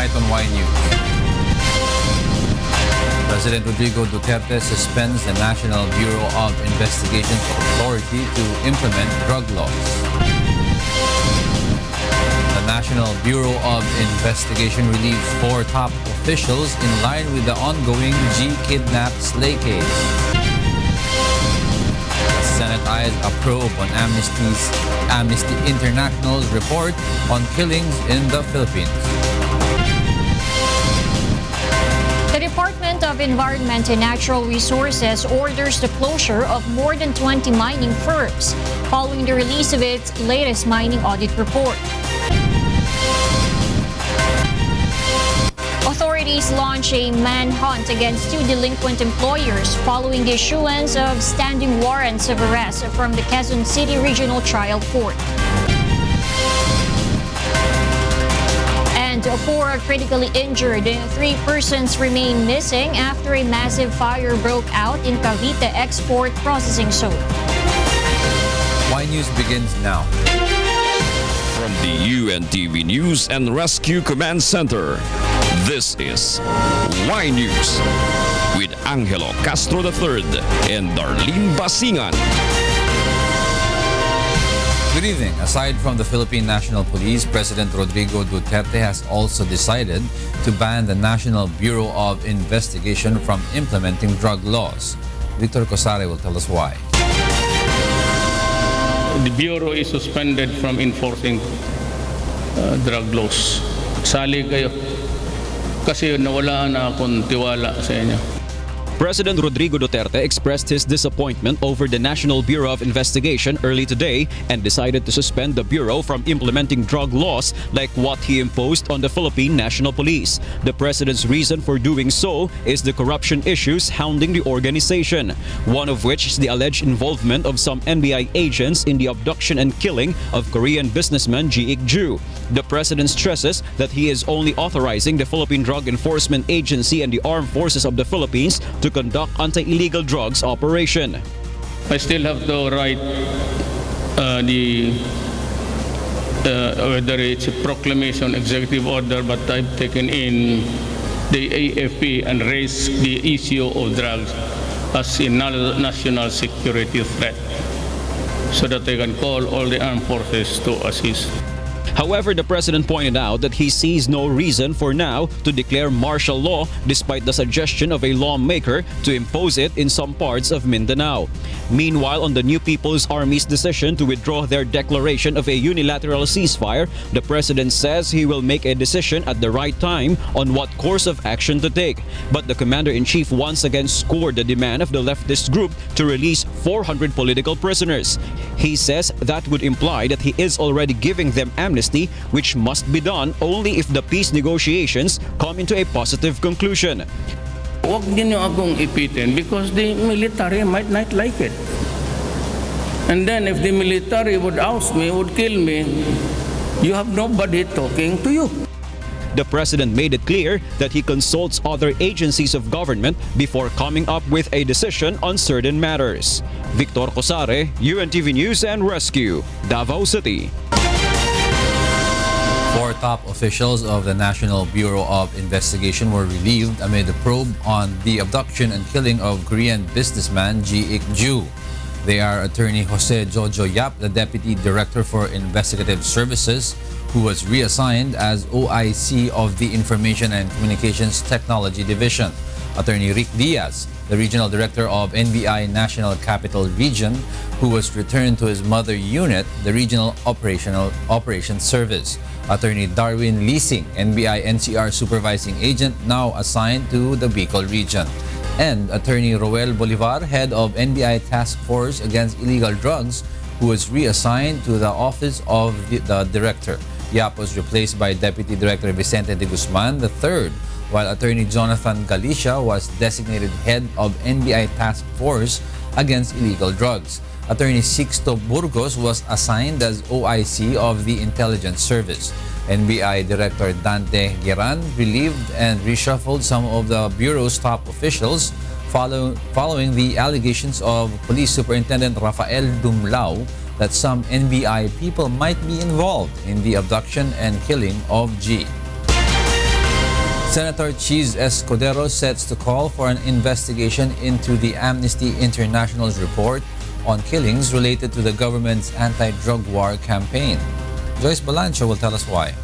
tonight on Y News. President Rodrigo Duterte suspends the National Bureau of Investigation's authority to implement drug laws. The National Bureau of Investigation relieves 4 top officials in line with the ongoing Jee Kidnap-Slay case. The Senate eyes a probe on Amnesty International's report on killings in the Philippines. The Department of Environment and Natural Resources orders the closure of more than 20 mining firms following the release of its latest mining audit report. Authorities launch a manhunt against 2 delinquent employers following the issuance of standing warrants of arrest from the Quezon City Regional Trial Court. And 4 are critically injured. 3 persons remain missing after a massive fire broke out in Cavite Export Processing Zone. Y News begins now. From the UNTV News and Rescue Command Center, this is Y News with Angelo Castro III and Darlene Basingan. Good evening. Aside from the Philippine National Police, President Rodrigo Duterte has also decided to ban the National Bureau of Investigation from implementing drug laws. Victor Cosare will tell us why. The Bureau is suspended from enforcing drug laws. Sali kayo. Kasi nawala na akong tiwala sa inyo. President Rodrigo Duterte expressed his disappointment over the National Bureau of Investigation early today and decided to suspend the Bureau from implementing drug laws like what he imposed on the Philippine National Police. The president's reason for doing so is the corruption issues hounding the organization, one of which is the alleged involvement of some NBI agents in the abduction and killing of Korean businessman Jee Kidnap-Slay. The president stresses that he is only authorizing the Philippine Drug Enforcement Agency and the Armed Forces of the Philippines to conduct anti-illegal drugs operation. I still have to write whether it's a proclamation, executive order, but I've taken in the AFP and raised the issue of drugs as a national security threat so that they can call all the armed forces to assist. However, the president pointed out that he sees no reason for now to declare martial law despite the suggestion of a lawmaker to impose it in some parts of Mindanao. Meanwhile, on the New People's Army's decision to withdraw their declaration of a unilateral ceasefire, the president says he will make a decision at the right time on what course of action to take. But the commander-in-chief once again scored the demand of the leftist group to release 400 political prisoners. He says that would imply that he is already giving them amnesty, which must be done only if the peace negotiations come into a positive conclusion. Huwag niyo akong ipitin because the military might not like it. And then if the military would oust me, would kill me, you have nobody talking to you. The president made it clear that he consults other agencies of government before coming up with a decision on certain matters. Victor Cosare, UNTV News and Rescue, Davao City. 4 top officials of the National Bureau of Investigation were relieved amid a probe on the abduction and killing of Korean businessman Jee Kidnap-Slay. They are Attorney Jose Jojo Yap, the Deputy Director for Investigative Services, who was reassigned as OIC of the Information and Communications Technology Division. Attorney Rick Diaz, the Regional Director of NBI National Capital Region, who was returned to his mother unit, the Regional Operations Service. Attorney Darwin Leasing, NBI NCR Supervising Agent, now assigned to the Bicol region. And Attorney Roel Bolivar, Head of NBI Task Force Against Illegal Drugs, who was reassigned to the Office of the Director. Yap was replaced by Deputy Director Vicente de Guzman III, while Attorney Jonathan Galicia was designated Head of NBI Task Force Against Illegal Drugs. Attorney Sixto Burgos was assigned as OIC of the Intelligence Service. NBI Director Dante Gueran relieved and reshuffled some of the Bureau's top officials following the allegations of Police Superintendent Rafael Dumlao that some NBI people might be involved in the abduction and killing of Jee. Senator Cheese Escudero sets to call for an investigation into the Amnesty International's report on killings related to the government's anti-drug war campaign. Joyce Balancho will tell us why.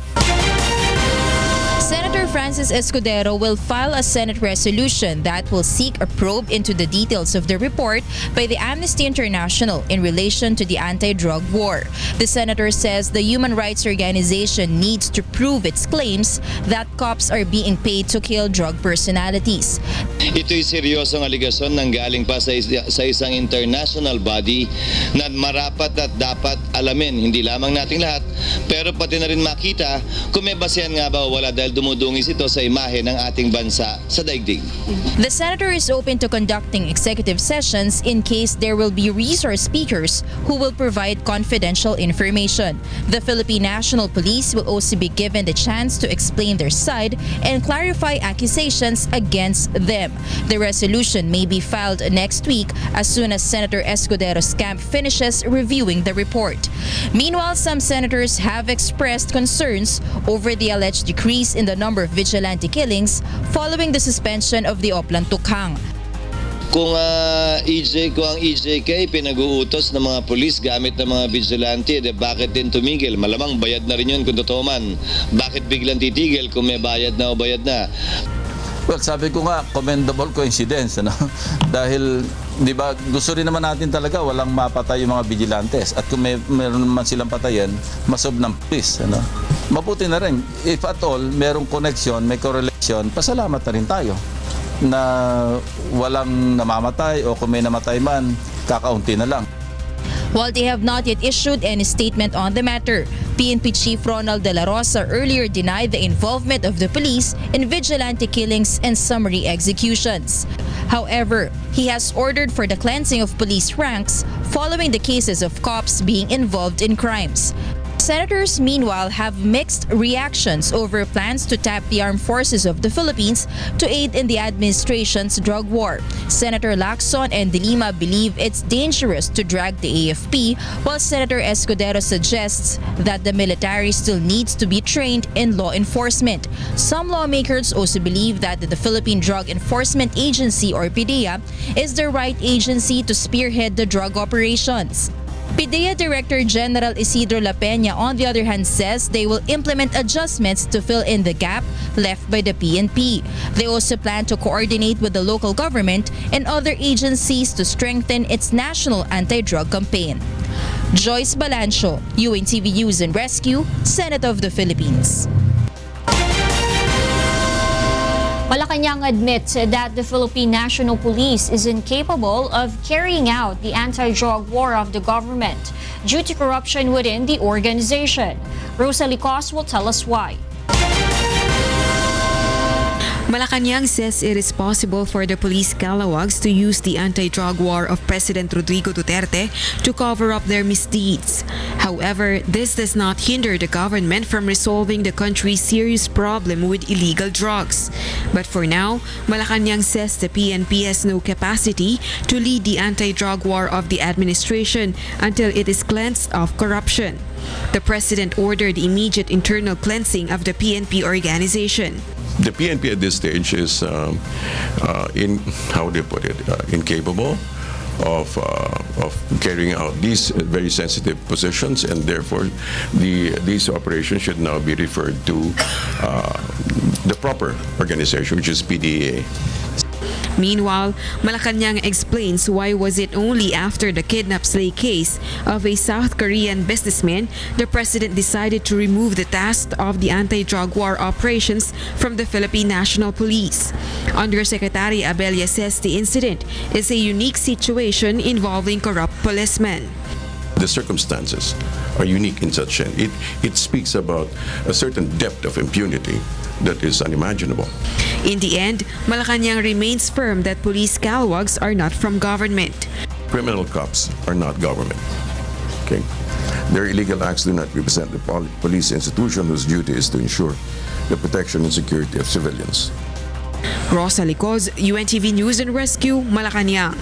Senator Francis Escudero will file a Senate resolution that will seek a probe into the details of the report by the Amnesty International in relation to the anti-drug war. The senator says the human rights organization needs to prove its claims that cops are being paid to kill drug personalities. Ito'y seryosong aligasyon nang galing pa sa isang international body na marapat at dapat alamin, hindi lamang nating lahat, pero pati na rin makita kung may basehan nga ba o wala dahil dumudungis ito sa imahe ng ating bansa sa daigdig. The senator is open to conducting executive sessions in case there will be resource speakers who will provide confidential information. The Philippine National Police will also be given the chance to explain their side and clarify accusations against them. The resolution may be filed next week as soon as Senator Escudero's camp finishes reviewing the report. Meanwhile, some senators have expressed concerns over the alleged decrease in the number of vigilante killings following the suspension of the Oplan Tukhang. Kung ang EJK pinag-uutos ng mga pulis gamit ng mga vigilante, bakit din tumigil? Malamang bayad na rin yun kung totoo man. Bakit biglang titigil kung may bayad na o bayad na? Well, sabi ko nga, commendable coincidence, ano? Dahil, di ba, gusto rin naman natin talaga walang mapatay yung mga vigilantes. At kung meron naman silang patayan, masob ng pulis, ano? Mabuti na rin. If at all, merong connection, may correlation, pasalamat na rin tayo na walang namamatay o kung may namatay man, kakaunti na lang. While they have not yet issued any statement on the matter, PNP Chief Ronald De La Rosa earlier denied the involvement of the police in vigilante killings and summary executions. However, he has ordered for the cleansing of police ranks following the cases of cops being involved in crimes. Senators, meanwhile, have mixed reactions over plans to tap the armed forces of the Philippines to aid in the administration's drug war. Senator Lacson and De Lima believe it's dangerous to drag the AFP, while Senator Escudero suggests that the military still needs to be trained in law enforcement. Some lawmakers also believe that the Philippine Drug Enforcement Agency, or PDEA, is the right agency to spearhead the drug operations. PDEA Director General Isidro La Peña, on the other hand, says they will implement adjustments to fill in the gap left by the PNP. They also plan to coordinate with the local government and other agencies to strengthen its national anti-drug campaign. Joyce Balancho, UNTV News and Rescue, Senate of the Philippines. Malacanang admits that the Philippine National Police is incapable of carrying out the anti-drug war of the government due to corruption within the organization. Rosalie Cos will tell us why. Malacanang says it is possible for the police calawags to use the anti-drug war of President Rodrigo Duterte to cover up their misdeeds. However, this does not hinder the government from resolving the country's serious problem with illegal drugs. But for now, Malacanang says the PNP has no capacity to lead the anti-drug war of the administration until it is cleansed of corruption. The president ordered immediate internal cleansing of the PNP organization. The PNP at this stage is incapable of carrying out these very sensitive positions, and therefore these operations should now be referred to the proper organization, which is PDEA. Meanwhile, Malacanang explains why was it only after the Kidnap-Slay case of a South Korean businessman the president decided to remove the task of the anti-drug war operations from the Philippine National Police. Undersecretary Abella says the incident is a unique situation involving corrupt policemen. The circumstances are unique in such an it speaks about a certain depth of impunity that is unimaginable. In the end, Malacanang remains firm that police calawags are not from government. Criminal cops are not government. Okay? Their illegal acts do not represent the police institution whose duty is to ensure the protection and security of civilians. Rosalie Cos, UNTV News and Rescue, Malacanang.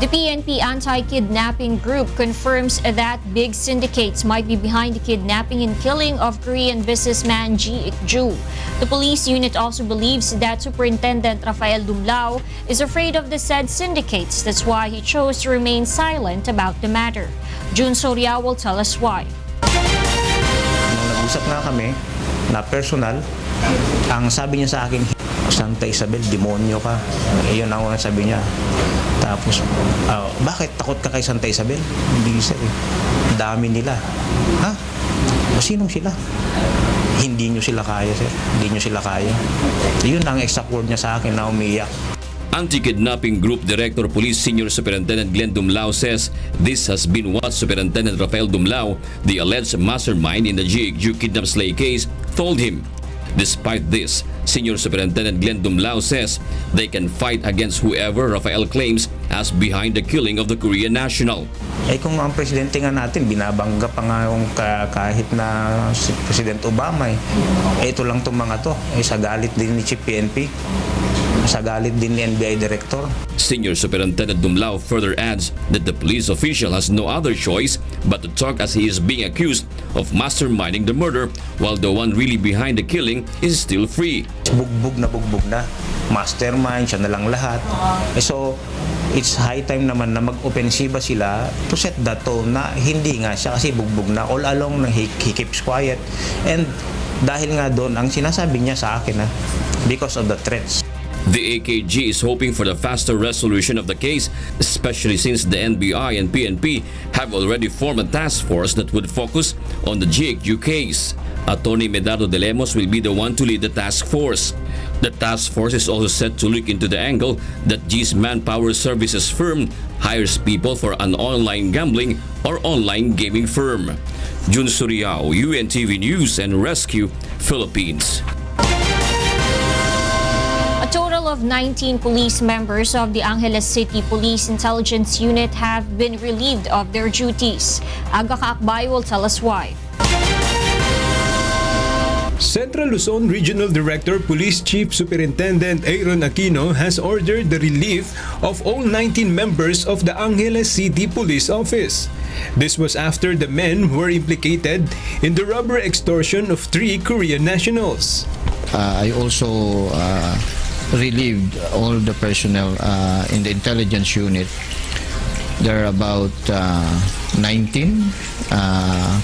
The PNP anti-kidnapping group confirms that big syndicates might be behind the kidnapping and killing of Korean businessman Jee Kidnap-Slay. The police unit also believes that Superintendent Rafael Dumlao is afraid of the said syndicates. That's why he chose to remain silent about the matter. Jun Soria will tell us why. Nung nag-usap nga kami na personal, ang sabi niya sa akin, Santa Isabel, demonyo ka. Iyon ang sabi niya. Tapos, bakit takot ka kay Santa Isabel? Hindi sir eh. Dami nila. Ha? O sinong sila? Hindi nyo sila kaya sir. Hindi nyo sila kaya. Yun ang exact word niya sa akin na umiyak. Anti-Kidnapping Group Director Police Senior Superintendent Glenn Dumlao says this has been what Superintendent Rafael Dumlao, the alleged mastermind in the Jee Kidnap-Slay case, told him. Despite this, Senior Superintendent Glenn Dumlao says they can fight against whoever Rafael claims as behind the killing of the Korean national. Eh kung ang presidente nga natin, binabangga pa nga yung kahit na si President Obama eh. Ito lang itong mga to, sa galit din ni Chief PNP, sa galit din ni NBI Director. Senior Superintendent Dumlao further adds that the police official has no other choice but to talk as he is being accused of masterminding the murder while the one really behind the killing is still free. Bugbog na. Mastermind, siya na lang lahat. So, it's high time naman na mag-opensiba sila to set the tone na hindi nga siya kasi bugbog na. All along he keeps quiet. And dahil nga doon, ang sinasabi niya sa akin because of the threats. The AKG is hoping for the faster resolution of the case, especially since the NBI and PNP have already formed a task force that would focus on the Jee case. Attorney Medardo de Lemos will be the one to lead the task force. The task force is also set to look into the angle that Jee's manpower services firm hires people for an online gambling or online gaming firm. Jun Suriao, UNTV News and Rescue, Philippines. A total of 19 police members of the Angeles City Police Intelligence Unit have been relieved of their duties. Aga Kaakbay will tell us why. Central Luzon Regional Director Police Chief Superintendent Aaron Aquino has ordered the relief of all 19 members of the Angeles City Police Office. This was after the men were implicated in the robbery extortion of 3 Korean nationals. I also relieved all the personnel in the intelligence unit. There are about 19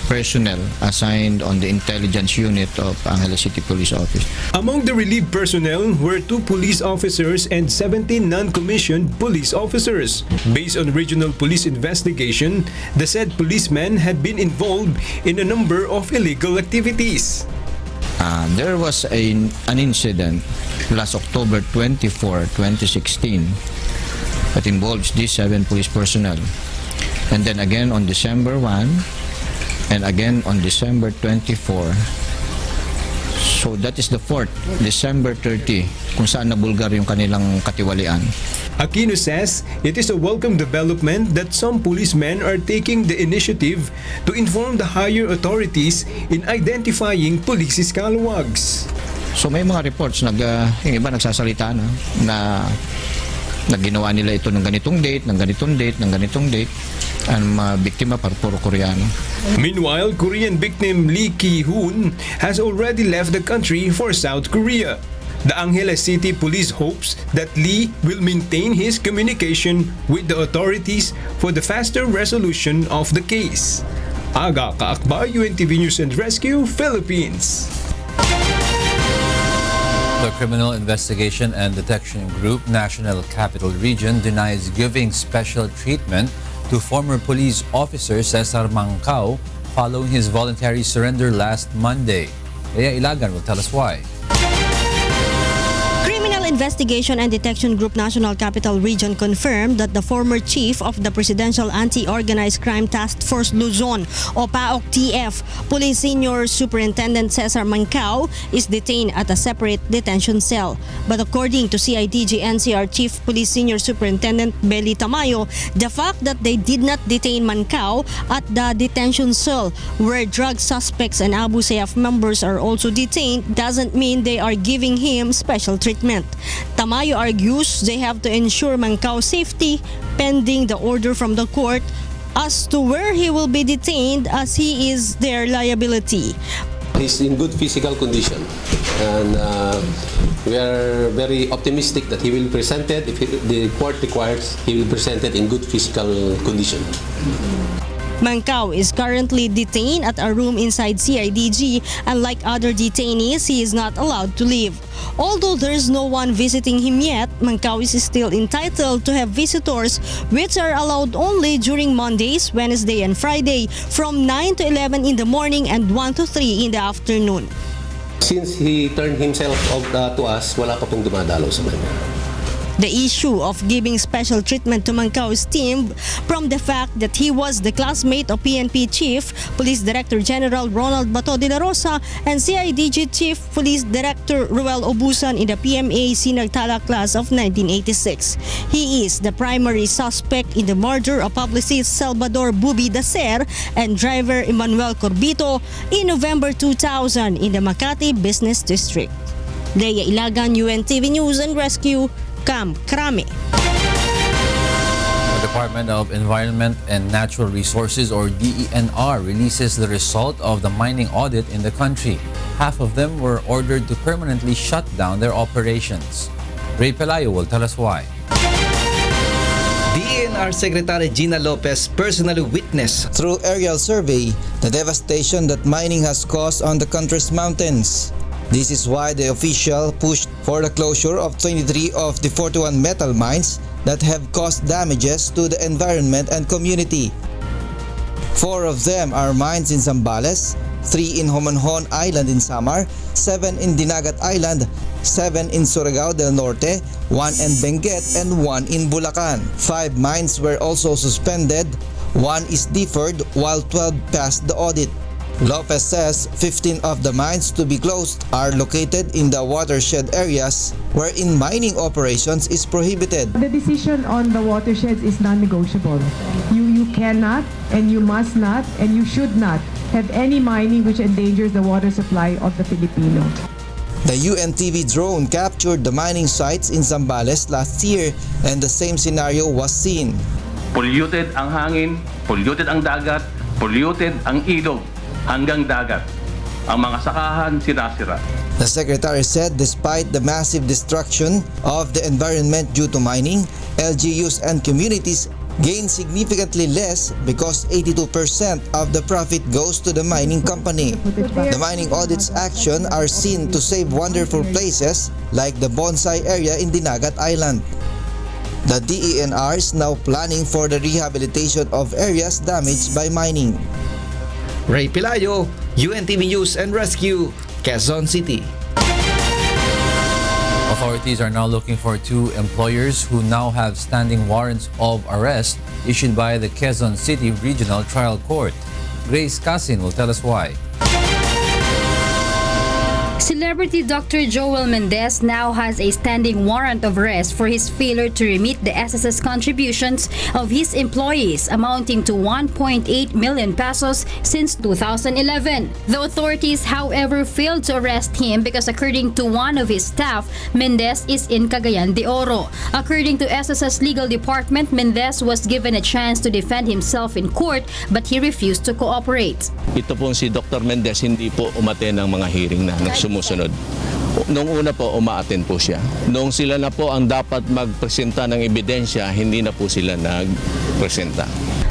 personnel assigned on the intelligence unit of Angeles City Police Office. Among the relieved personnel were 2 police officers and 17 non-commissioned police officers. Based on regional police investigation, the said policemen had been involved in a number of illegal activities. There was an incident last October 24, 2016 that involves these 7 police personnel. And then again on December 1 and again on December 24. So that is the 4th, December 30, kung saan nabulgar yung kanilang katiwalian. Aquino says it is a welcome development that some policemen are taking the initiative to inform the higher authorities in identifying police scalawags. So may mga reports, yung iba nagsasalita na ginawa nila ito ng ganitong date, ng ganitong date, ng ganitong date. Ang mga biktima puro Koreano. Meanwhile, Korean victim Lee Ki-hoon has already left the country for South Korea. The Angeles City Police hopes that Lee will maintain his communication with the authorities for the faster resolution of the case. Aga Kaakbay, UNTV News and Rescue, Philippines. The Criminal Investigation and Detection Group National Capital Region denies giving special treatment to former police officer Cesar Mancao following his voluntary surrender last Monday. Leia Ilagan will tell us why. Investigation and Detection Group National Capital Region confirmed that the former chief of the Presidential Anti-Organized Crime Task Force Luzon o PAOK-TF, Police Senior Superintendent Cesar Mancao, is detained at a separate detention cell. But according to CIDG NCR Chief Police Senior Superintendent Belly Tamayo, the fact that they did not detain Mancao at the detention cell where drug suspects and Abu Sayyaf members are also detained doesn't mean they are giving him special treatment. Tamayo argues they have to ensure Mancau's safety pending the order from the court as to where he will be detained as he is their liability. He's in good physical condition, and we are very optimistic that he will be presented, if the court requires, he will be presented in good physical condition. Mancau is currently detained at a room inside CIDG. Unlike other detainees, he is not allowed to leave. Although there is no one visiting him yet, Mancau is still entitled to have visitors, which are allowed only during Mondays, Wednesday, and Friday from 9 to 11 in the morning and 1 to 3 in the afternoon. Since he turned himself to us, wala pa pong dumadalaw sa kanya. The issue of giving special treatment to Mancau stemmed from the fact that he was the classmate of PNP Chief Police Director General Ronald Bato de la Rosa and CIDG Chief Police Director Ruel Obusan in the PMA Sinagtala class of 1986. He is the primary suspect in the murder of publicist Salvador Bubi Dacer and driver Emmanuel Corbito in November 2000 in the Makati Business District. Leia Ilagan, UNTV News and Rescue, Camp Crame. The Department of Environment and Natural Resources, or DENR, releases the result of the mining audit in the country. Half of them were ordered to permanently shut down their operations. Ray Pelayo will tell us why. DENR Secretary Gina Lopez personally witnessed through aerial survey the devastation that mining has caused on the country's mountains. This is why the official pushed for the closure of 23 of the 41 metal mines that have caused damages to the environment and community. 4 of them are mines in Zambales, 3 in Homonhon Island in Samar, 7 in Dinagat Island, 7 in Surigao del Norte, 1 in Benguet, and 1 in Bulacan. 5 mines were also suspended, 1 is deferred while 12 passed the audit. Lopez says 15 of the mines to be closed are located in the watershed areas wherein mining operations is prohibited. The decision on the watersheds is non-negotiable. You cannot and you must not and you should not have any mining which endangers the water supply of the Filipino. The UNTV drone captured the mining sites in Zambales last year and the same scenario was seen. Polluted ang hangin, polluted ang dagat, polluted ang ilog. Hanggang dagat. Ang mga sakahan sinasira. The secretary said despite the massive destruction of the environment due to mining, LGUs and communities gain significantly less because 82% of the profit goes to the mining company. The mining audit's action are seen to save wonderful places like the bonsai area in Dinagat Island. The DENR is now planning for the rehabilitation of areas damaged by mining. Ray Pelayo, UNTV News and Rescue, Quezon City. Authorities are now looking for 2 employers who now have standing warrants of arrest issued by the Quezon City Regional Trial Court. Grace Casin will tell us why. Celebrity Dr. Joel Mendez now has a standing warrant of arrest for his failure to remit the SSS contributions of his employees amounting to 1.8 million pesos since 2011. The authorities, however, failed to arrest him because according to one of his staff, Mendez is in Cagayan de Oro. According to SSS Legal Department, Mendez was given a chance to defend himself in court but he refused to cooperate. Ito pong si Dr. Mendez hindi po umaten ng mga hearing na sumusunod. Noong una po, umaaten po siya. Noong sila na po ang dapat magpresenta ng ebidensya, hindi na po sila nagpresenta.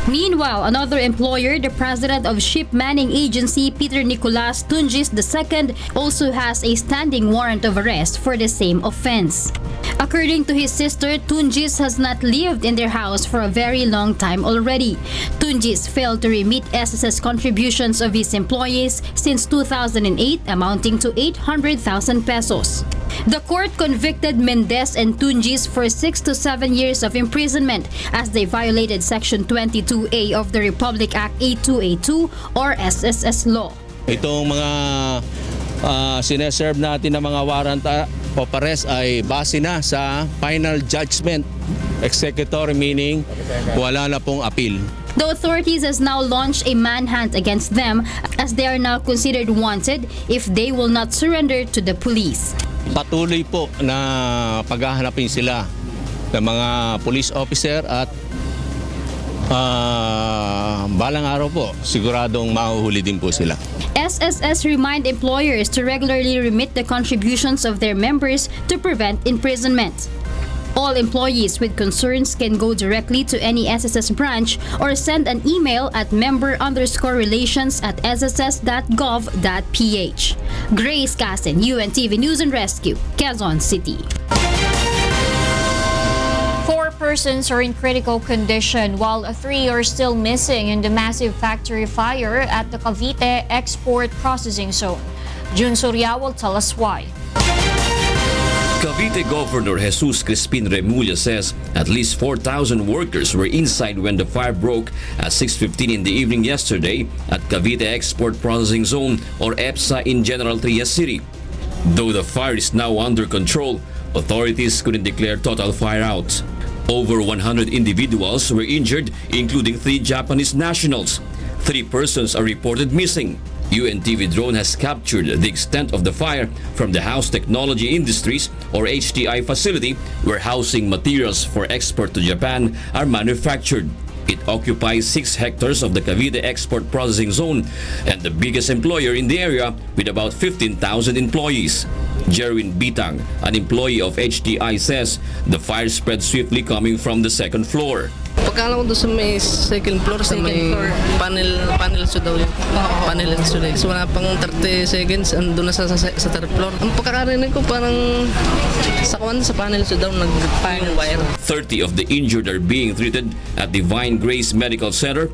Meanwhile, another employer, the president of Ship Manning Agency, Peter Nicolas Tunjis II, also has a standing warrant of arrest for the same offense. According to his sister, Tunjis has not lived in their house for a very long time already. Tunjis failed to remit SSS contributions of his employees since 2008, amounting to 800,000 pesos. The court convicted Mendez and Tunjis for 6 to 7 years of imprisonment as they violated Section 22A of the Republic Act 8282 or SSS law. Itong mga sineserve natin ng mga warrant of arrest ay base na sa final judgment. Executory meaning wala na pong appeal. The authorities has now launched a manhunt against them as they are now considered wanted if they will not surrender to the police. Patuloy po na paghahanapin sila ng mga police officer at balang araw po, siguradong mahuhuli din po sila. SSS remind employers to regularly remit the contributions of their members to prevent imprisonment. All employees with concerns can go directly to any SSS branch or send an email at member_relations@sss.gov.ph. Grace Casten, UNTV News and Rescue, Quezon City. 4 persons are in critical condition while 3 are still missing in the massive factory fire at the Cavite Export Processing Zone. Jun Surya will tell us why. Cavite Governor Jesus Crispin Remulla says at least 4,000 workers were inside when the fire broke at 6:15 in the evening yesterday at Cavite Export Processing Zone or EPSA in General Trias City. Though the fire is now under control, authorities couldn't declare total fire out. Over 100 individuals were injured, including 3 Japanese nationals. 3 persons are reported missing. UNTV drone has captured the extent of the fire from the House Technology Industries or HTI facility where housing materials for export to Japan are manufactured. It occupies 6 hectares of the Cavite Export Processing Zone and the biggest employer in the area with about 15,000 employees. Gerry Bitang, an employee of HTI, says the fire spread swiftly coming from the second floor. Pagkala ko doon sa may second floor, sa may panel so daw yun. Panel so daw. So wala pang 30 seconds, andun na sa third floor. Ang pagkakarinig ko parang sa panel so daw nag-fire ng wire. 30 of the injured are being treated at Divine Grace Medical Center.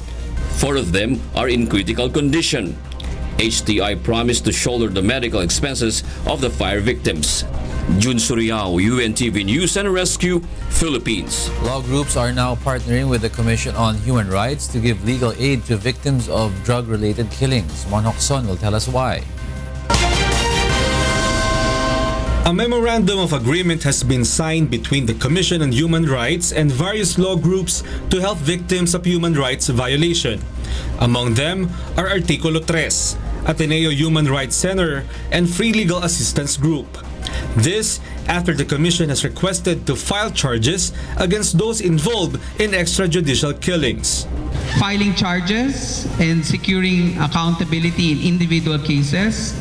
4 of them are in critical condition. HTI promised to shoulder the medical expenses of the fire victims. Jun Suriao, UNTV News and Rescue, Philippines. Law groups are now partnering with the Commission on Human Rights to give legal aid to victims of drug-related killings. Monhokson will tell us why. A memorandum of agreement has been signed between the Commission on Human Rights and various law groups to help victims of human rights violation. Among them are Artikulo 3, Ateneo Human Rights Center, and Free Legal Assistance Group. This after the Commission has requested to file charges against those involved in extrajudicial killings. Filing charges and securing accountability in individual cases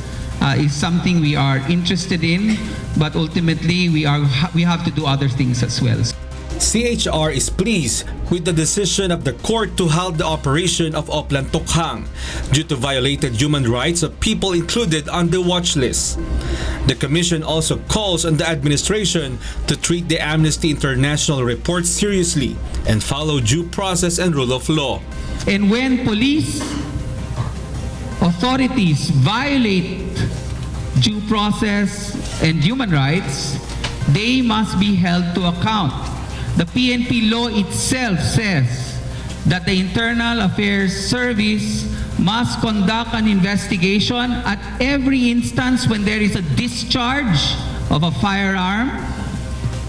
is something we are interested in, but ultimately we have to do other things as well. CHR is pleased with the decision of the court to halt the operation of Oplan Tokhang due to violated human rights of people included on the watch list. The Commission also calls on the administration to treat the Amnesty International report seriously and follow due process and rule of law. And when police authorities violate due process and human rights, they must be held to account. The PNP law itself says that the Internal Affairs Service must conduct an investigation at every instance when there is a discharge of a firearm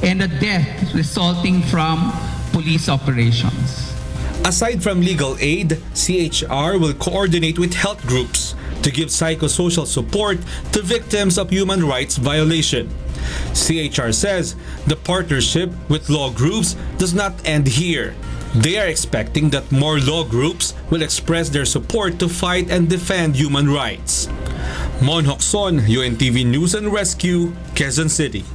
and a death resulting from police operations. Aside from legal aid, CHR will coordinate with health groups to give psychosocial support to victims of human rights violation. CHR says the partnership with law groups does not end here. They are expecting that more law groups will express their support to fight and defend human rights. Mon Hokson, UNTV News and Rescue, Quezon City.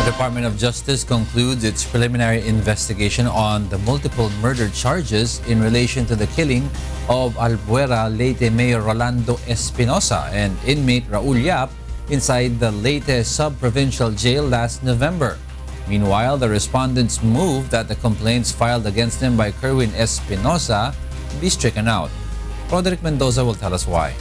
The Department of Justice concludes its preliminary investigation on the multiple murder charges in relation to the killing of Albuera Leyte Mayor Rolando Espinosa and inmate Raul Yap inside the Leyte Sub-Provincial Jail last November. Meanwhile, the respondents moved that the complaints filed against them by Kerwin Espinosa be stricken out. Roderick Mendoza will tell us why.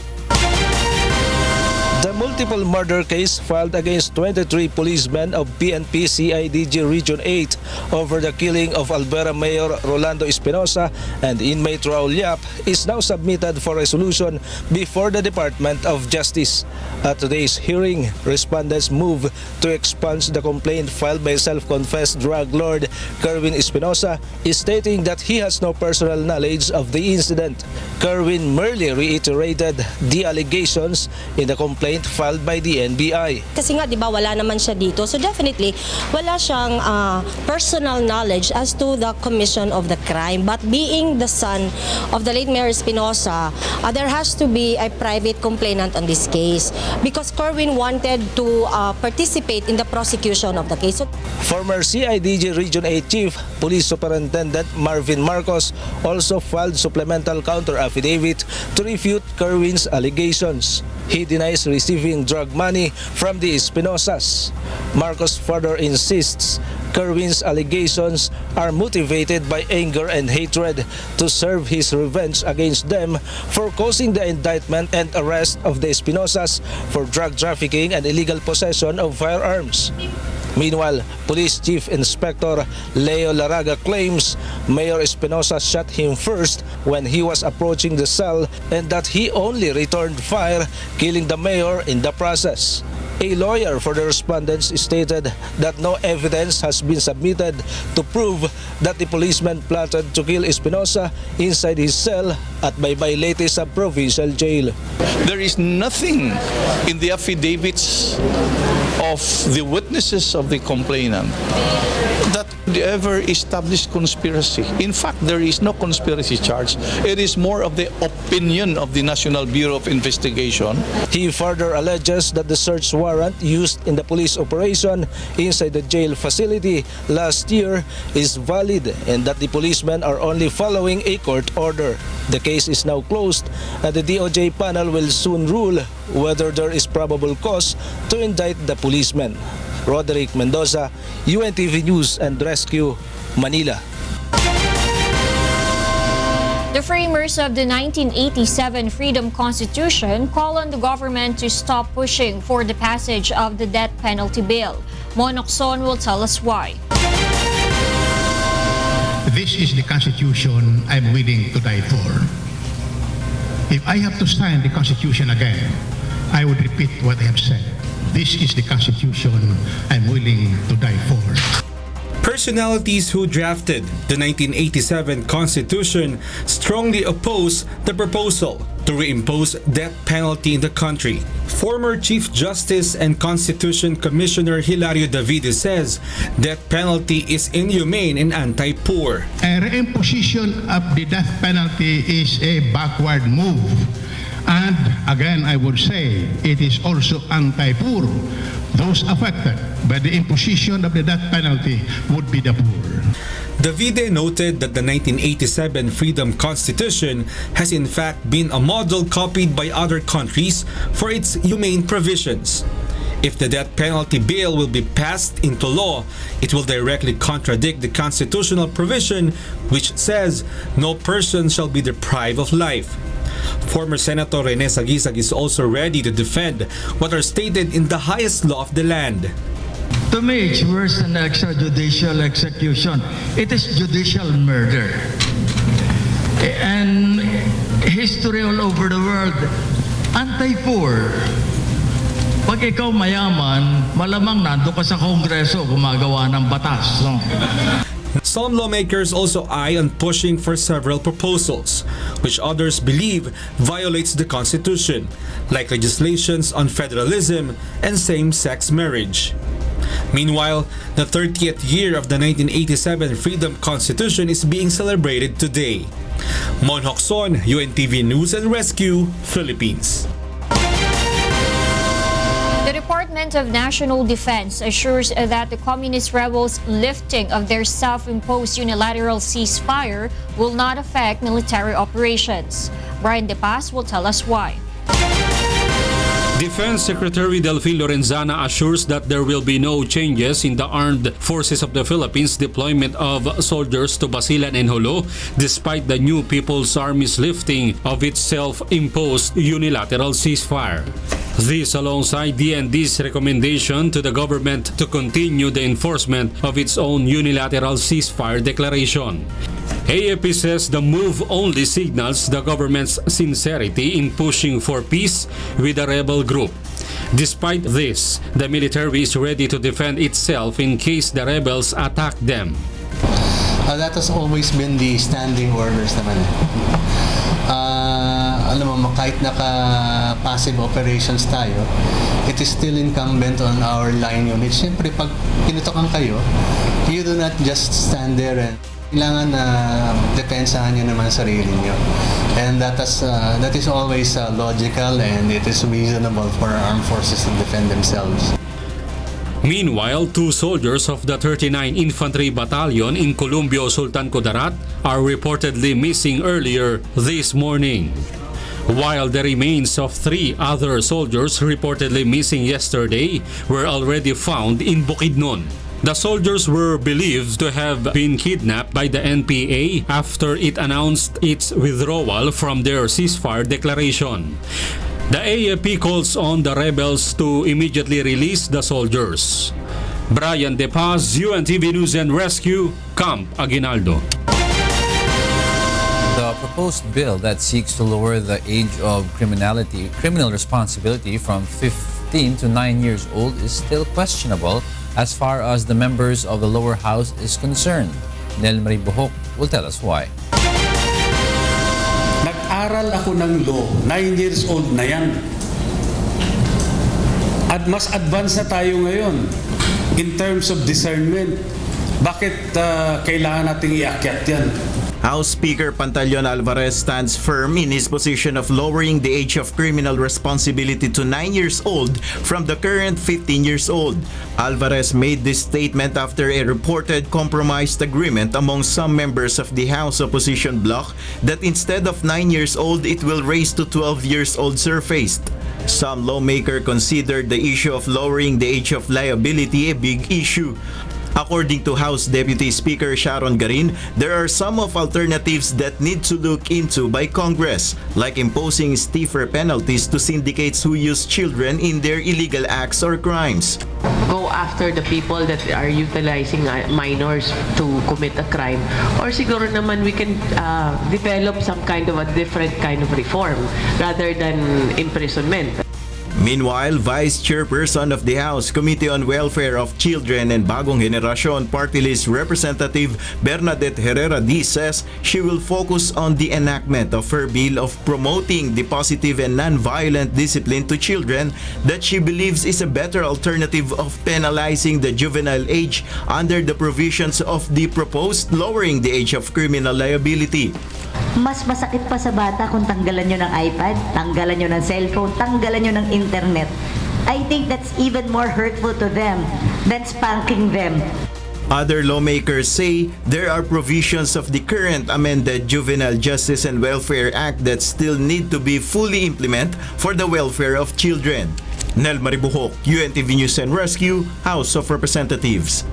The multiple murder case filed against 23 policemen of PNP CIDG Region 8 over the killing of Albuera Mayor Rolando Espinosa and inmate Raul Yap is now submitted for resolution before the Department of Justice. At today's hearing, respondents move to expunge the complaint filed by self-confessed drug lord Kerwin Espinosa, stating that he has no personal knowledge of the incident. Kerwin merely reiterated the allegations in the complaint complaint filed by the NBI. Kasi nga, di ba, wala naman siya dito. So definitely, wala siyang personal knowledge as to the commission of the crime. But being the son of the late Mayor Espinosa, there has to be a private complainant on this case because Corwin wanted to participate in the prosecution of the case. Former CIDG Region 8 Chief Police Superintendent Marvin Marcos also filed supplemental counter affidavit to refute Kerwin's allegations. He denies receiving drug money from the Espinosas. Marcos further insists Kerwin's allegations are motivated by anger and hatred to serve his revenge against them for causing the indictment and arrest of the Espinosas for drug trafficking and illegal possession of firearms. Meanwhile, Police Chief Inspector Leo Laraga claims Mayor Espinosa shot him first when he was approaching the cell and that he only returned fire, killing the mayor in the process. A lawyer for the respondents stated that no evidence has been submitted to prove that the policeman plotted to kill Espinosa inside his cell at Baybay Leyte Sub-Provincial Jail. There is nothing in the affidavits of the witnesses of the complainant that ever established conspiracy. In fact, there is no conspiracy charge. It is more of the opinion of the National Bureau of Investigation. He further alleges that the search warrant used in the police operation inside the jail facility last year is valid and that the policemen are only following a court order. The case is now closed and the DOJ panel will soon rule whether there is probable cause to indict the policemen. Roderick Mendoza, UNTV News and Rescue, Manila. The framers of the 1987 Freedom Constitution call on the government to stop pushing for the passage of the death penalty bill. Monokson will tell us why. This is the Constitution I'm willing to die for. If I have to sign the Constitution again, I would repeat what I have said. This is the Constitution I'm willing to die for. Personalities who drafted the 1987 Constitution strongly oppose the proposal to reimpose death penalty in the country. Former Chief Justice and Constitution Commissioner Hilario Davide says death penalty is inhumane and anti-poor. A reimposition of the death penalty is a backward move. And again, I would say it is also anti-poor. Those affected by the imposition of the death penalty would be the poor. Davide noted that the 1987 Freedom Constitution has in fact been a model copied by other countries for its humane provisions. If the death penalty bill will be passed into law, it will directly contradict the constitutional provision which says no person shall be deprived of life. Former Senator Rene Sagisag is also ready to defend what are stated in the highest law of the land. To me, it's worse than extrajudicial execution. It is judicial murder. And history all over the world, anti-poor. Pag ikaw mayaman, malamang nando ka sa Kongreso gumagawa ng batas. No? Some lawmakers also eye on pushing for several proposals, which others believe violates the Constitution, like legislations on federalism and same-sex marriage. Meanwhile, the 30th year of the 1987 Freedom Constitution is being celebrated today. Mon Hokson, UNTV News and Rescue, Philippines. The Department of National Defense assures that the communist rebels' lifting of their self-imposed unilateral ceasefire will not affect military operations. Brian De Paz will tell us why. Defense Secretary Delfin Lorenzana assures that there will be no changes in the armed forces of the Philippines' deployment of soldiers to Basilan and Jolo despite the new People's Army's lifting of its self-imposed unilateral ceasefire. This alongside DND's recommendation to the government to continue the enforcement of its own unilateral ceasefire declaration. AFP says the move only signals the government's sincerity in pushing for peace with the rebel group. Despite this, the military is ready to defend itself in case the rebels attack them. That has always been the standing orders naman. alam mo, kahit naka-passive operations tayo, it is still incumbent on our line unit. Siyempre, pag pinutokan kayo, you do not just stand there and kailangan na depensahan nyo naman sarili nyo. And that is always logical and it is reasonable for our armed forces to defend themselves. Meanwhile, 2 soldiers of the 39 Infantry Battalion in Columbio, Sultan Kudarat are reportedly missing earlier this morning, while the remains of 3 other soldiers reportedly missing yesterday were already found in Bukidnon. The soldiers were believed to have been kidnapped by the NPA after it announced its withdrawal from their ceasefire declaration. The AFP calls on the rebels to immediately release the soldiers. Brian De Paz, UNTV News and Rescue, Camp Aguinaldo. The proposed bill that seeks to lower the age of criminal responsibility from 15 to 9 years old is still questionable as far as the members of the lower house is concerned. Nel Marie Buhok will tell us why. Nag-aral ako ng law, 9 years old na yan. At mas advanced na tayo ngayon in terms of discernment. Bakit kailangan nating iakyat yan? House Speaker Pantaleon Alvarez stands firm in his position of lowering the age of criminal responsibility to 9 years old from the current 15 years old. Alvarez made this statement after a reported compromised agreement among some members of the House opposition bloc that instead of 9 years old, it will raise to 12 years old surfaced. Some lawmakers considered the issue of lowering the age of liability a big issue. According to House Deputy Speaker Sharon Garin, there are some of alternatives that need to look into by Congress, like imposing stiffer penalties to syndicates who use children in their illegal acts or crimes. Go after the people that are utilizing minors to commit a crime, or siguro naman we can develop some kind of a different kind of reform rather than imprisonment. Meanwhile, Vice Chairperson of the House Committee on Welfare of Children and Bagong Henerasyon Party List Representative Bernadette Herrera D says she will focus on the enactment of her bill of promoting the positive and non-violent discipline to children that she believes is a better alternative of penalizing the juvenile age under the provisions of the proposed lowering the age of criminal liability. Mas masakit pa sa bata kung tanggalan nyo ng iPad, tanggalan nyo ng cellphone, tanggalan nyo ng internet. I think that's even more hurtful to them than spanking them. Other lawmakers say there are provisions of the current amended Juvenile Justice and Welfare Act that still need to be fully implemented for the welfare of children. Nel Maribuhok, UNTV News and Rescue, House of Representatives.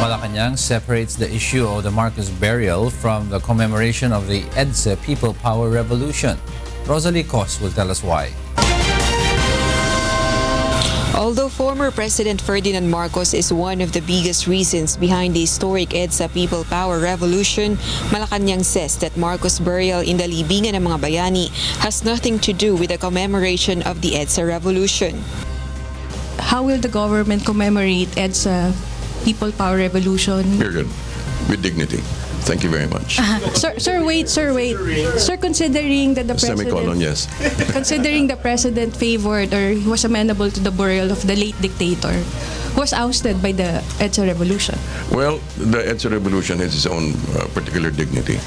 Malacanang separates the issue of the Marcos burial from the commemoration of the EDSA People Power Revolution. Rosalie Cos will tell us why. Although former President Ferdinand Marcos is one of the biggest reasons behind the historic EDSA People Power Revolution, Malacanang says that Marcos' burial in the libingan ng mga bayani has nothing to do with the commemoration of the EDSA Revolution. How will the government commemorate EDSA People Power Revolution? Very good. With dignity. Thank you very much. Sir, wait. Sir, considering that the president... Semicolon, yes. Considering the president favored or was amenable to the burial of the late dictator, was ousted by the EDSA Revolution. Well, the EDSA Revolution has its own particular dignity.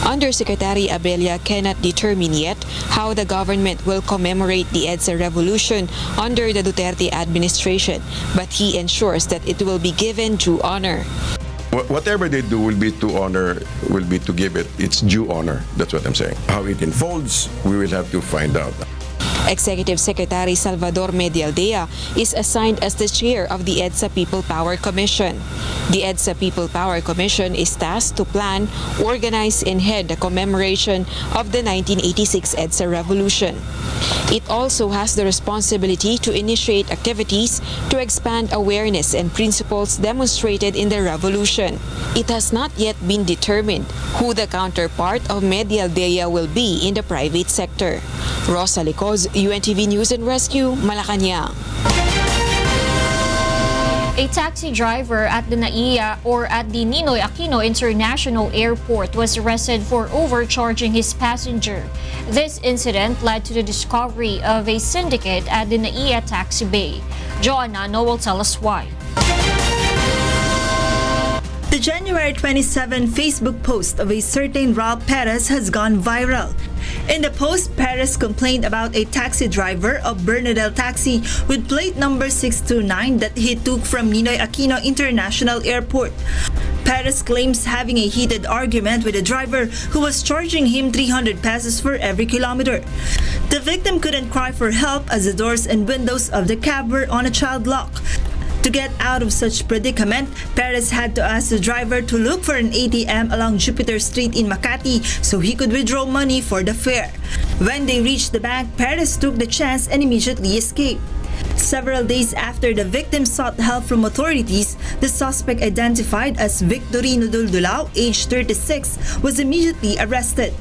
Undersecretary Abella cannot determine yet how the government will commemorate the EDSA Revolution under the Duterte administration, but he ensures that it will be given due honor. Whatever they do will be to give it its due honor. That's what I'm saying. How it unfolds, we will have to find out. Executive Secretary Salvador Medialdea is assigned as the chair of the EDSA People Power Commission. The EDSA People Power Commission is tasked to plan, organize, and head the commemoration of the 1986 EDSA Revolution. It also has the responsibility to initiate activities to expand awareness and principles demonstrated in the revolution. It has not yet been determined who the counterpart of Medialdea will be in the private sector. Rosalie Cos, UNTV News and Rescue, Malacanang. A taxi driver at the Ninoy Aquino International Airport was arrested for overcharging his passenger. This incident led to the discovery of a syndicate at the NAIA Taxi Bay. Joanna will tell us why. The January 27 Facebook post of a certain Raul Perez has gone viral. In the post, Perez complained about a taxi driver of Bernadelle Taxi with plate number 629 that he took from Ninoy Aquino International Airport. Perez claims having a heated argument with a driver who was charging him 300 pesos for every kilometer. The victim couldn't cry for help as the doors and windows of the cab were on a child lock. To get out of such predicament, Perez had to ask the driver to look for an ATM along Jupiter Street in Makati so he could withdraw money for the fare. When they reached the bank, Perez took the chance and immediately escaped. Several days after the victim sought help from authorities, the suspect, identified as Victorino Duldulao, age 36, was immediately arrested.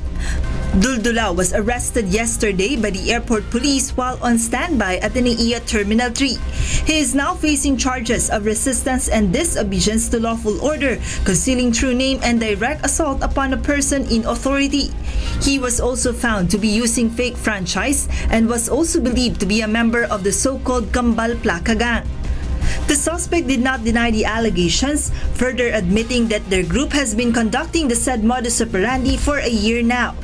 Duldulao was arrested yesterday by the airport police while on standby at the NAIA Terminal 3. He is now facing charges of resistance and disobedience to lawful order, concealing true name, and direct assault upon a person in authority. He was also found to be using fake franchise and was also believed to be a member of the so-called Kambal Plaka gang. The suspect did not deny the allegations, further admitting that their group has been conducting the said modus operandi for a year now.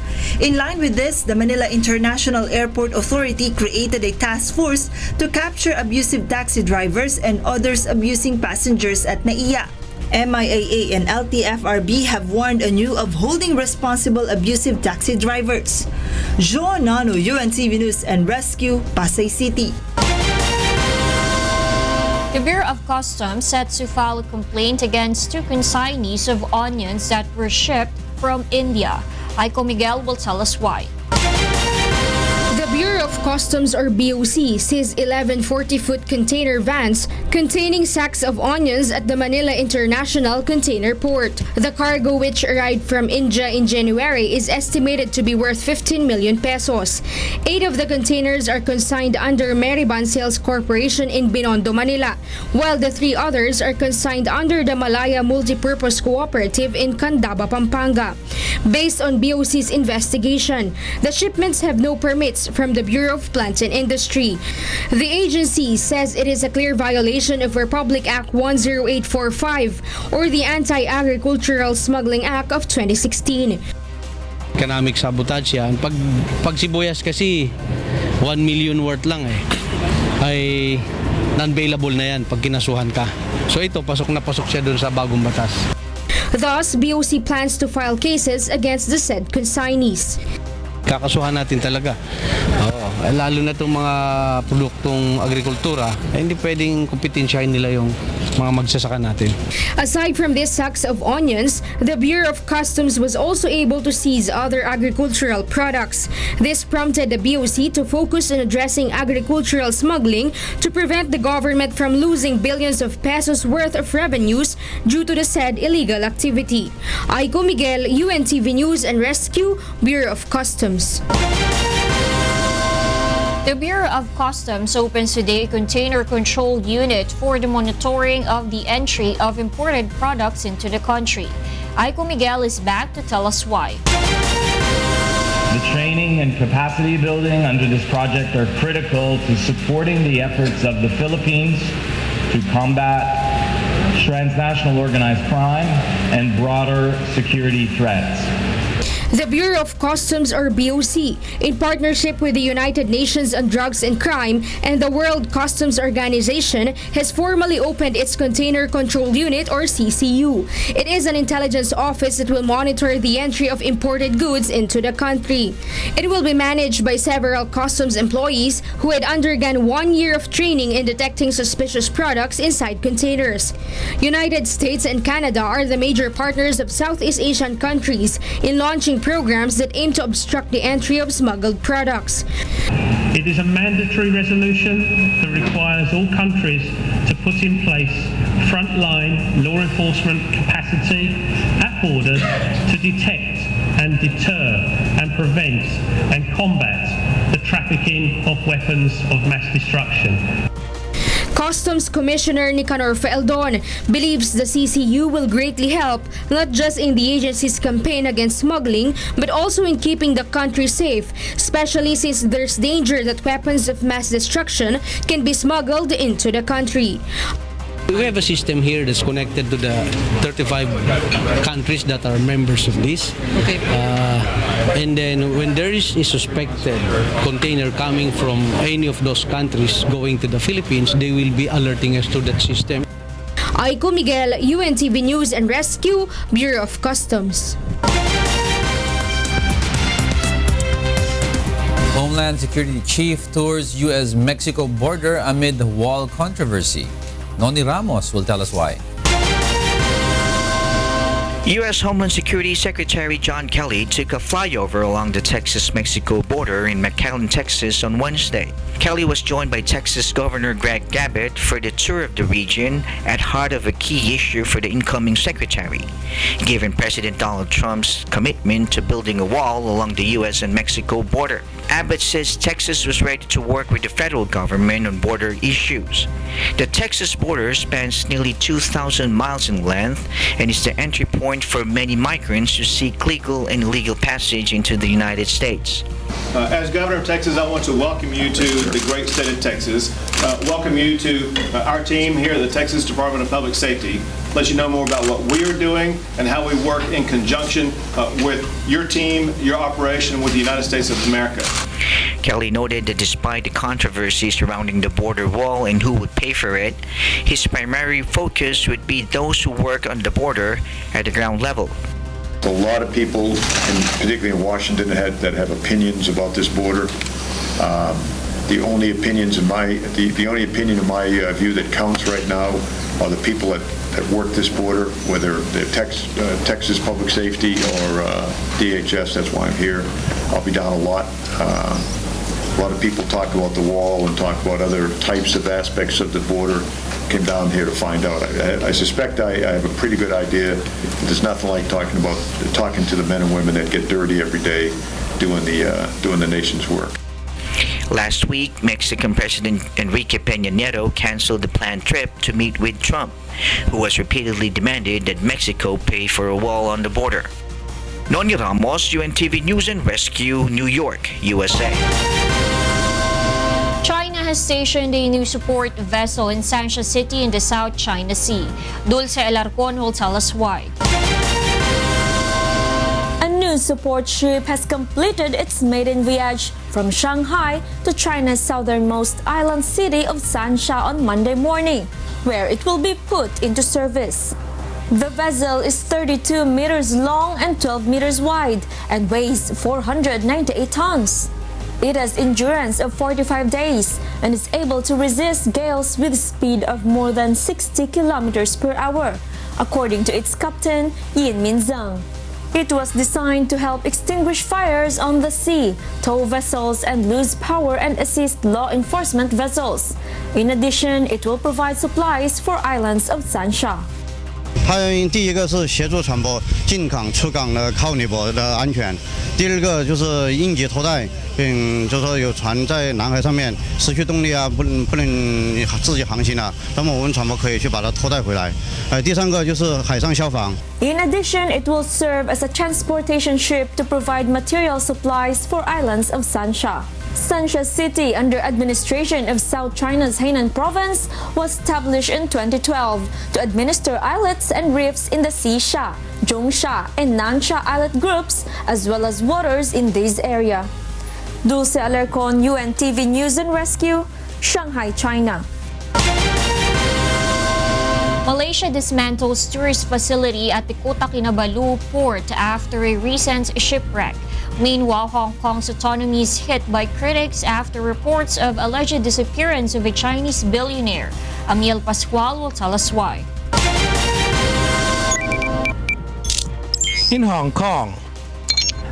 In line with this, the Manila International Airport Authority created a task force to capture abusive taxi drivers and others abusing passengers at NAIA. MIAA and LTFRB have warned anew of holding responsible abusive taxi drivers. Jo Nano, UNTV News and Rescue, Pasay City. The Bureau of Customs set to file a complaint against 2 consignees of onions that were shipped from India. Aiko Miguel will tell us why. The Bureau of Customs or BOC seized 11 40-foot container vans containing sacks of onions at the Manila International Container Port. The cargo, which arrived from India in January, is estimated to be worth 15 million pesos. 8 of the containers are consigned under Meriban Sales Corporation in Binondo, Manila, while the 3 others are consigned under the Malaya Multipurpose Cooperative in Candaba, Pampanga. Based on BOC's investigation, the shipments have no permits from the Bureau of Plant and Industry. The agency says it is a clear violation of Republic Act 10845 or the Anti-Agricultural Smuggling Act of 2016. Economic sabotage yan. Pag sibuyas kasi 1 million worth lang ay non-bailable na yan pag kinasuhan ka. So ito, pasok na pasok siya dun sa bagong batas. Thus, BOC plans to file cases against the said consignees. Kakasuhan natin talaga. Lalo na itong mga produktong agrikultura, hindi pwedeng kompetensyahin nila yung mga magsasaka natin. Aside from these sacks of onions, the Bureau of Customs was also able to seize other agricultural products. This prompted the BOC to focus on addressing agricultural smuggling to prevent the government from losing billions of pesos worth of revenues due to the said illegal activity. Aiko Miguel, UNTV News and Rescue, Bureau of Customs. The Bureau of Customs opens today a container control unit for the monitoring of the entry of imported products into the country. Aiko Miguel is back to tell us why. The training and capacity building under this project are critical to supporting the efforts of the Philippines to combat transnational organized crime and broader security threats. The Bureau of Customs or BOC, in partnership with the United Nations on Drugs and Crime and the World Customs Organization, has formally opened its Container Control Unit or CCU. It is an intelligence office that will monitor the entry of imported goods into the country. It will be managed by several customs employees who had undergone 1 year of training in detecting suspicious products inside containers. United States and Canada are the major partners of Southeast Asian countries in launching programs that aim to obstruct the entry of smuggled products. It is a mandatory resolution that requires all countries to put in place frontline law enforcement capacity at borders to detect and deter and prevent and combat the trafficking of weapons of mass destruction. Customs Commissioner Nicanor Fealdon believes the CCU will greatly help not just in the agency's campaign against smuggling but also in keeping the country safe, especially since there's danger that weapons of mass destruction can be smuggled into the country. We have a system here that's connected to the 35 countries that are members of this. Okay. And then when there is a suspected container coming from any of those countries going to the Philippines, they will be alerting us to that system. Aiko Miguel, UNTV News and Rescue, Bureau of Customs. Homeland Security Chief tours U.S.-Mexico border amid wall controversy. Noni Ramos will tell us why. U.S. Homeland Security Secretary John Kelly took a flyover along the Texas-Mexico border in McAllen, Texas on Wednesday. Kelly was joined by Texas Governor Greg Abbott for the tour of the region at heart of a key issue for the incoming secretary, given President Donald Trump's commitment to building a wall along the U.S. and Mexico border. Abbott says Texas was ready to work with the federal government on border issues. The Texas border spans nearly 2,000 miles in length and is the entry point for many migrants who seek legal and illegal passage into the United States. As Governor of Texas, I want to welcome you to the great state of Texas, welcome you to our team here at the Texas Department of Public Safety, let you know more about what we are doing and how we work in conjunction with your team, your operation with the United States of America. Kelly noted that despite the controversy surrounding the border wall and who would pay for it, his primary focus would be those who work on the border at the ground level. A lot of people, and particularly in Washington, that have opinions about this border. The only opinion in my view that counts right now are the people that work this border, whether they're Texas Public Safety or DHS. That's why I'm here. I'll be down a lot. A lot of people talk about the wall and talk about other types of aspects of the border. Came down here to find out. I suspect I have a pretty good idea. There's nothing like talking to the men and women that get dirty every day doing the nation's work. Last week, Mexican President Enrique Peña Nieto canceled the planned trip to meet with Trump, who has repeatedly demanded that Mexico pay for a wall on the border. Noni Ramos, UNTV News and Rescue, New York, USA. China has stationed a new support vessel in Sanxia City in the South China Sea. Dulce Alarcon will tell us why. A new support ship has completed its maiden voyage from Shanghai to China's southernmost island city of Sanxia on Monday morning, where it will be put into service. The vessel is 32 meters long and 12 meters wide and weighs 498 tons. It has endurance of 45 days and is able to resist gales with a speed of more than 60 kilometers per hour, according to its captain, Yin Minzeng. It was designed to help extinguish fires on the sea, tow vessels, and lose power and assist law enforcement vessels. In addition, it will provide supplies for islands of Sanxia. 它第一个是协助船舶进港出港的靠离泊的安全，第二个就是应急拖带，就是说有船在南海上面失去动力啊，不能自己航行了，那么我们船舶可以去把它拖带回来。第三个就是海上消防。 In addition, it will serve as a transportation ship to provide material supplies for islands of Sanxia. Sanxia City, under administration of South China's Hainan province, was established in 2012 to administer islets and reefs in the Xisha, Zhongsha, and Nansha islet groups, as well as waters in this area. Dulce Alarcon, UNTV News and Rescue, Shanghai, China. Malaysia dismantles tourist facility at the Kota Kinabalu port after a recent shipwreck. Meanwhile, Hong Kong's autonomy is hit by critics after reports of alleged disappearance of a Chinese billionaire. Amiel Pascual will tell us why. In Hong Kong,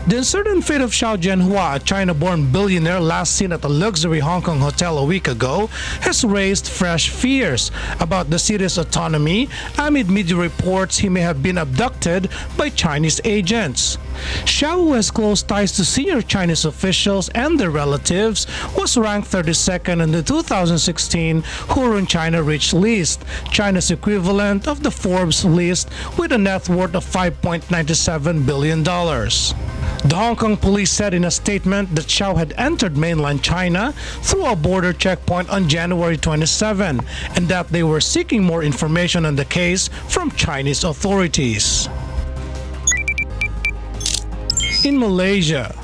The uncertain fate of Xiao Jianhua, a China-born billionaire last seen at a luxury Hong Kong hotel a week ago, has raised fresh fears about the city's autonomy amid media reports he may have been abducted by Chinese agents. Xiao, who has close ties to senior Chinese officials and their relatives, was ranked 32nd in the 2016 Hurun China Rich list, China's equivalent of the Forbes list, with a net worth of $5.97 billion. The Hong Kong police said in a statement that Xiao had entered mainland China through a border checkpoint on January 27 and that they were seeking more information on the case from Chinese authorities. In Malaysia,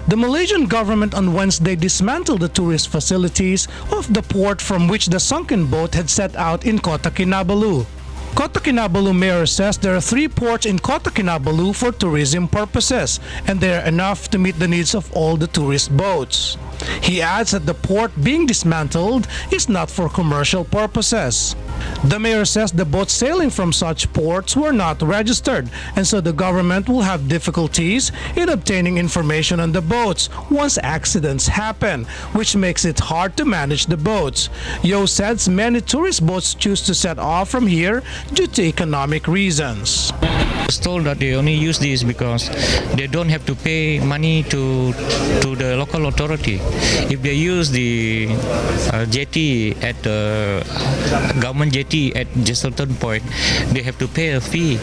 the Malaysian government on Wednesday dismantled the tourist facilities of the port from which the sunken boat had set out in Kota Kinabalu. Kota Kinabalu mayor says there are 3 ports in Kota Kinabalu for tourism purposes, and they are enough to meet the needs of all the tourist boats. He adds that the port being dismantled is not for commercial purposes. The mayor says the boats sailing from such ports were not registered, and so the government will have difficulties in obtaining information on the boats once accidents happen, which makes it hard to manage the boats. Yo says many tourist boats choose to set off from here due to economic reasons. I was told that they only use this because they don't have to pay money to the local authority. If they use the jetty at the government jetty at just a certain point, they have to pay a fee.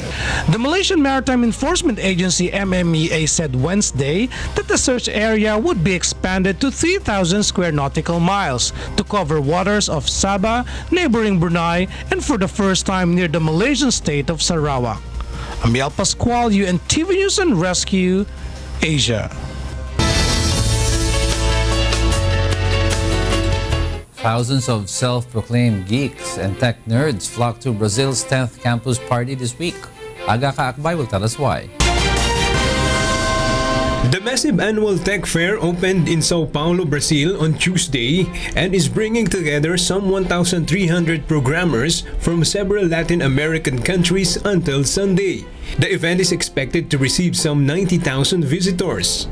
The Malaysian Maritime Enforcement Agency MMEA said Wednesday that the search area would be expanded to 3,000 square nautical miles to cover waters of Sabah, neighboring Brunei, and for the first time near the Malaysian state of Sarawak. Amiel Pascual, UNTV News and Rescue, Asia. Thousands of self-proclaimed geeks and tech nerds flocked to Brazil's 10th campus party this week. Aga Kaakbay will tell us why. The massive annual tech fair opened in Sao Paulo, Brazil on Tuesday and is bringing together some 1,300 programmers from several Latin American countries until Sunday. The event is expected to receive some 90,000 visitors.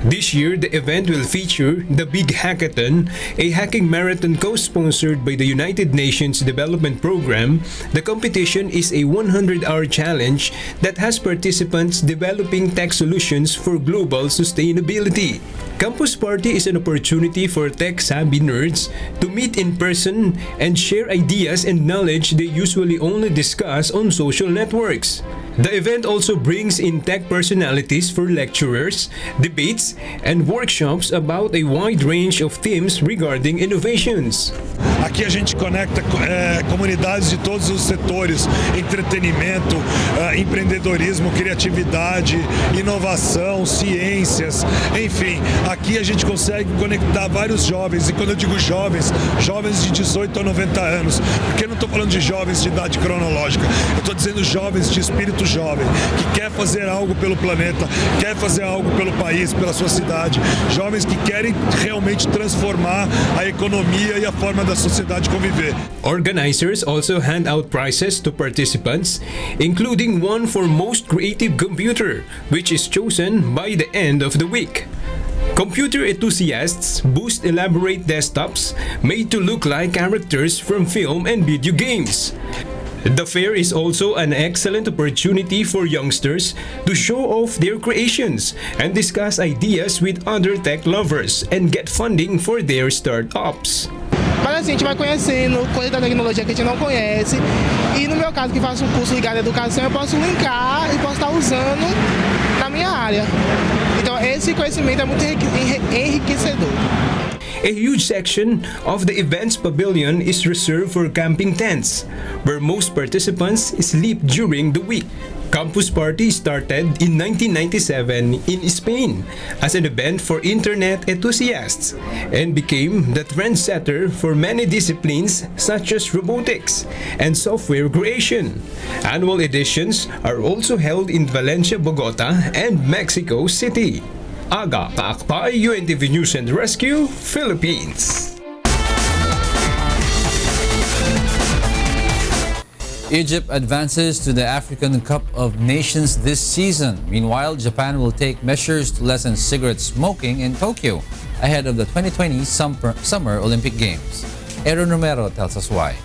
This year, the event will feature the Big Hackathon, a hacking marathon co-sponsored by the United Nations Development Program. The competition is a 100-hour challenge that has participants developing tech solutions for global sustainability. Campus Party is an opportunity for tech-savvy nerds to meet in person and share ideas and knowledge they usually only discuss on social networks. The event also brings in tech personalities for lecturers, debates, and workshops about a wide range of themes regarding innovations. Aqui a gente conecta comunidades de todos os setores: entretenimento, empreendedorismo, criatividade, inovação, ciências, enfim. Aqui a gente consegue conectar vários jovens, e quando eu digo jovens, jovens de 18 a 90 anos, porque eu não estou falando de jovens de idade cronológica, eu estou dizendo jovens de espírito jovem, que quer fazer algo pelo planeta, quer fazer algo pelo país, pela sua cidade, jovens que querem realmente transformar a economia e a forma da sociedade conviver. Organizers also hand out prizes to participants, including one for most creative computer, which is chosen by the end of the week. Computer enthusiasts boost elaborate desktops made to look like characters from film and video games. The fair is also an excellent opportunity for youngsters to show off their creations and discuss ideas with other tech lovers and get funding for their startups. Mas assim, a gente vai conhecendo coisas da tecnologia que a gente não conhece, e no meu caso, que faço um curso ligado à educação, eu posso linkar e posso estar usando na minha área. Então esse conhecimento é muito enriquecedor. A huge section of the event's pavilion is reserved for camping tents, where most participants sleep during the week. Campus Party started in 1997 in Spain as an event for internet enthusiasts and became the trendsetter for many disciplines such as robotics and software creation. Annual editions are also held in Valencia, Bogota, and Mexico City. Aga Kaakbay, UNTV News and Rescue, Philippines. Egypt advances to the African Cup of Nations this season. Meanwhile, Japan will take measures to lessen cigarette smoking in Tokyo ahead of the 2020 Summer Olympic Games. Aaron Romero tells us why.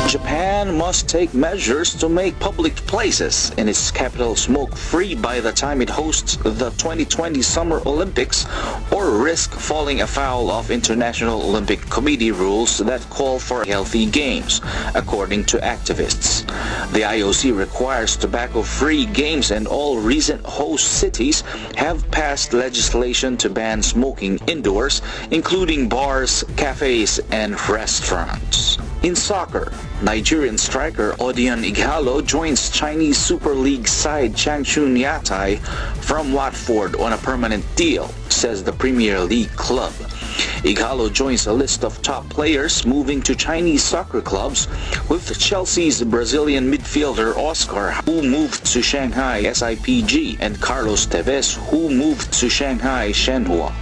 Japan must take measures to make public places in its capital smoke-free by the time it hosts the 2020 Summer Olympics, or risk falling afoul of International Olympic Committee rules that call for healthy games, according to activists. The IOC requires tobacco-free games, and all recent host cities have passed legislation to ban smoking indoors, including bars, cafes, and restaurants. In soccer, Nigerian striker Odion Ighalo joins Chinese Super League side Changchun Yatai from Watford on a permanent deal, says the Premier League club. Ighalo joins a list of top players moving to Chinese soccer clubs, with Chelsea's Brazilian midfielder Oscar, who moved to Shanghai SIPG, and Carlos Tevez, who moved to Shanghai Shenhua.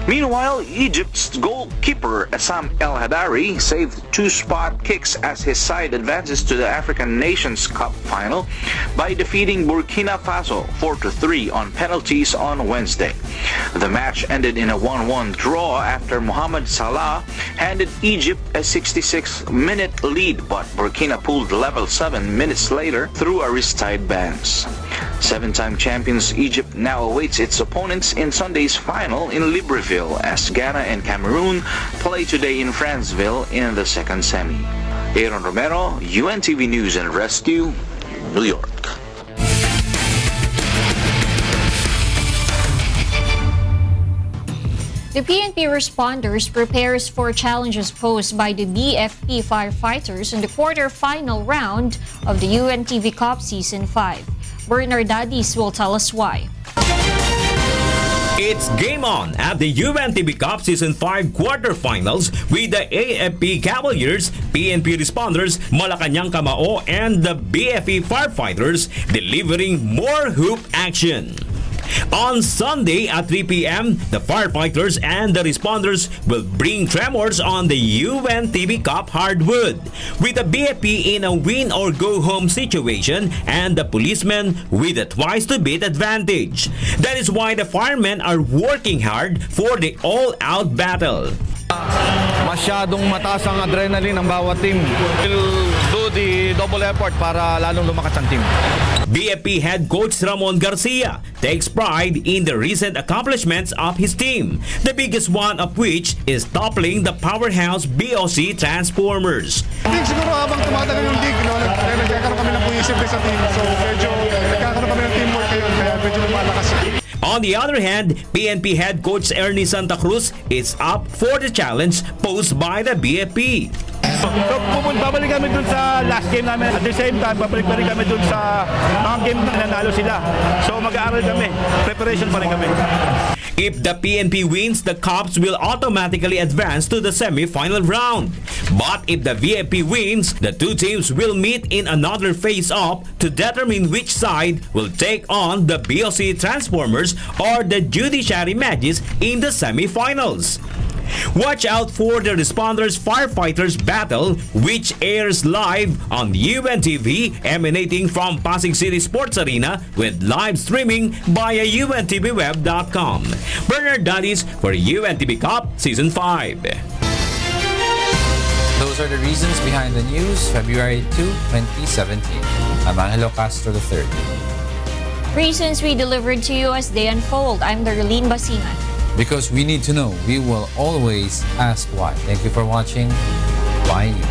Meanwhile, Egypt's goalkeeper Essam El Hadari saved 2 spot kicks as his side advances to the African Nations Cup final by defeating Burkina Faso 4-3 on penalties on Wednesday. The match ended in a 1-1 draw after Mohamed Salah handed Egypt a 66-minute lead, but Burkina pulled level 7 minutes later through a wrist-tied bans. 7-time champions Egypt now awaits its opponents in Sunday's final in Libreville, as Ghana and Cameroon play today in Franceville in the second semi. Aaron Romero, UNTV News and Rescue, New York. The PNP responders prepares for challenges posed by the BFP firefighters in the quarter-final round of the UNTV Cup Season 5. Bernard Dadis will tell us why. It's game on at the UNTV Cup Season 5 quarterfinals with the AFP Cavaliers, PNP responders, Malacanang Kamao, and the BFP firefighters delivering more hoop action. On Sunday at 3 p.m., the firefighters and the responders will bring tremors on the UNTV Cup hardwood, with the BFP in a win-or-go-home situation and the policemen with a twice-to-beat advantage. That is why the firemen are working hard for the all-out battle. Masyadong mataas ang adrenaline ng bawat team. We'll do the double effort para lalong lumakas ang team. BFP head coach Ramon Garcia takes pride in the recent accomplishments of his team, the biggest one of which is toppling the powerhouse BOC Transformers. Siguro habang tumatagal yung league, nagkakaroon kami ng puisip sa team. So medyo nagkakaroon kami ng teamwork ngayon, kaya medyo lumalakas. On the other hand, PNP head coach Ernie Santa Cruz is up for the challenge posed by the BFP. So babalik kami dun sa last game namin. At the same time, babalik pa rin kami dun sa mga game na nanalo sila. So mag-aaral kami. Preparation pa rin kami. If the PNP wins, the Cops will automatically advance to the semi-final round. But if the VFP wins, the two teams will meet in another face-off to determine which side will take on the BOC Transformers or the Judiciary Magis in the semi-finals. Watch out for the Responders Firefighters Battle, which airs live on UNTV, emanating from Pasig City Sports Arena with live streaming via UNTVweb.com. Bernard Dadis for UNTV Cup Season 5. Those are the reasons behind the news, February 2, 2017. I'm Angelo Castro III. Reasons we delivered to you as they unfold. I'm Darlene Basingan. Because we need to know, we will always ask why. Thank you for watching Why News.